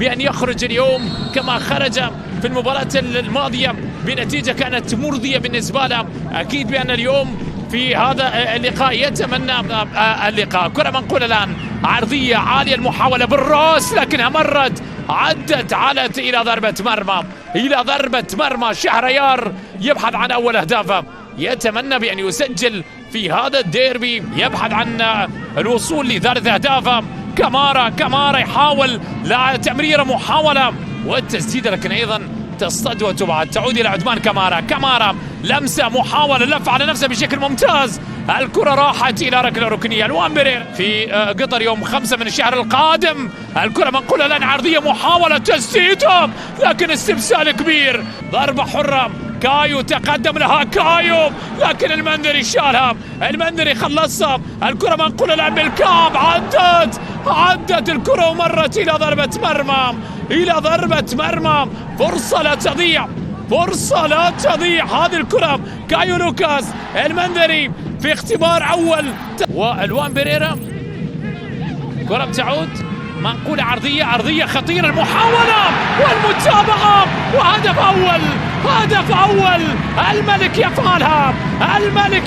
بأن يخرج اليوم كما خرج في المباراة الماضية بنتيجة كانت مرضية بالنسبة له. أكيد بأن اليوم في هذا اللقاء يتمنى اللقاء. كرة منقولة الآن عرضية عالية، المحاولة بالراس لكنها مرت عدت إلى ضربة مرمى، إلى ضربة مرمى. شهريار يبحث عن أول أهدافه، يتمنى بأن يسجل في هذا الديربي، يبحث عن الوصول لثالث أهدافه. كمارا يحاول تمريرة، محاولة والتسديد لكن أيضا تصطد وتبعد، تعود إلى عثمان كمارا لمسة، محاولة لف على نفسه بشكل ممتاز. الكرة راحت إلى ركلة ركنية. الوان بيرير في قطر يوم 5 من الشهر القادم. الكرة منقولة الآن عرضية، محاولة تسديدها لكن استبسال كبير. ضربة حرة، كايو تقدم لها لكن المندري شالها، المندري خلصها. الكرة منقولة الآن بالكعب، عدت الكرة ومرت إلى ضربة مرمى. فرصة لا تضيع هذه الكرة. كايو لوكاس، المندري في اختبار أول، والوان بيريرا. كرة بتعود منقولة عرضية خطيرة، المحاولة والمتابعة وهدف أول. الملك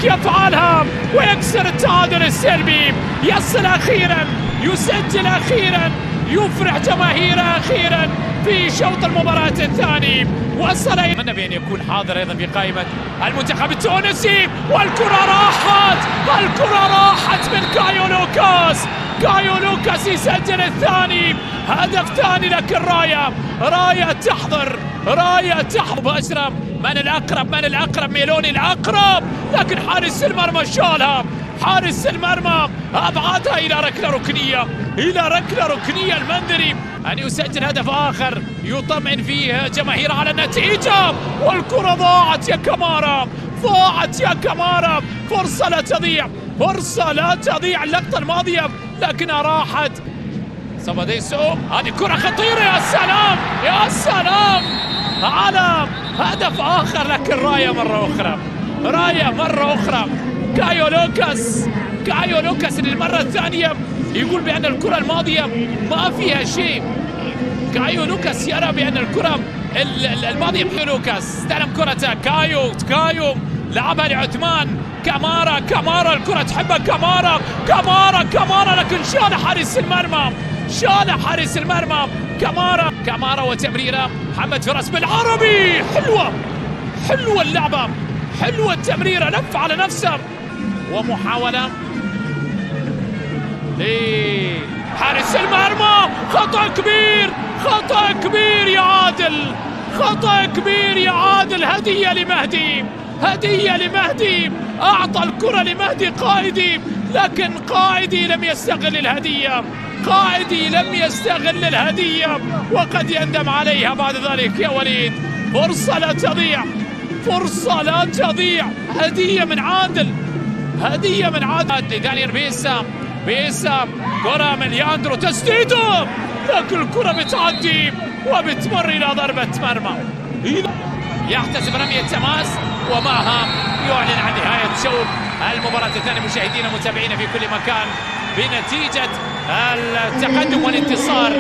يفعلها ويكسر التعادل السلبي، يصل أخيرا، يسجل أخيرا، يفرح جماهيره أخيرا في شوط المباراة الثاني. وصل أتمنى بأن يكون حاضر أيضا في قائمة المنتخب التونسي. والكرة راحت من كايو لوكاس يسجل الثاني، هدف ثاني. لكن راية تحضر مباشرة. من الأقرب ميلوني الأقرب، لكن حارس المرمى شالها، حارس المرمى أبعدها إلى ركلة ركنية. المندري أن يسجل هدف آخر يطمئن فيه جماهير على النتيجة. والكرة ضاعت يا كمارا. فرصة لا تضيع اللقطة الماضية لكنها راحت. سباديسو، هذه كرة خطيرة، يا سلام على هدف آخر. لكن راية مرة أخرى. كايو لوكاس للمرة الثانية يقول بأن الكرة الماضية ما فيها شيء. كايو لوكاس يرى بأن الكرة الماضية لوكاس استلم كرة كايو لعبها لعثمان. كمارا الكرة تحبها كمارا لكن شال حارس المرمى. كمارا وتمريرة محمد فراس بالعربي، حلوة اللعبة، حلوة التمريرة، لف على نفسه ومحاولة حارس المرمى. خطأ كبير يا عادل. هدية لمهدي، أعطى الكرة لمهدي قائدي، لكن قائدي لم يستغل الهدية، وقد يندم عليها بعد ذلك يا وليد. فرصة لا تضيع، هدية من عادل. دانيال بيسا، كرة من لياندرو، تسديده لكن الكرة بتعدي وبتمر إلى ضربة مرمى. يحتسب رمية تماس ومعها يعلن عن نهاية شوط المباراة الثانية. مشاهدينا متابعينا في كل مكان، بنتيجة التقدم والانتصار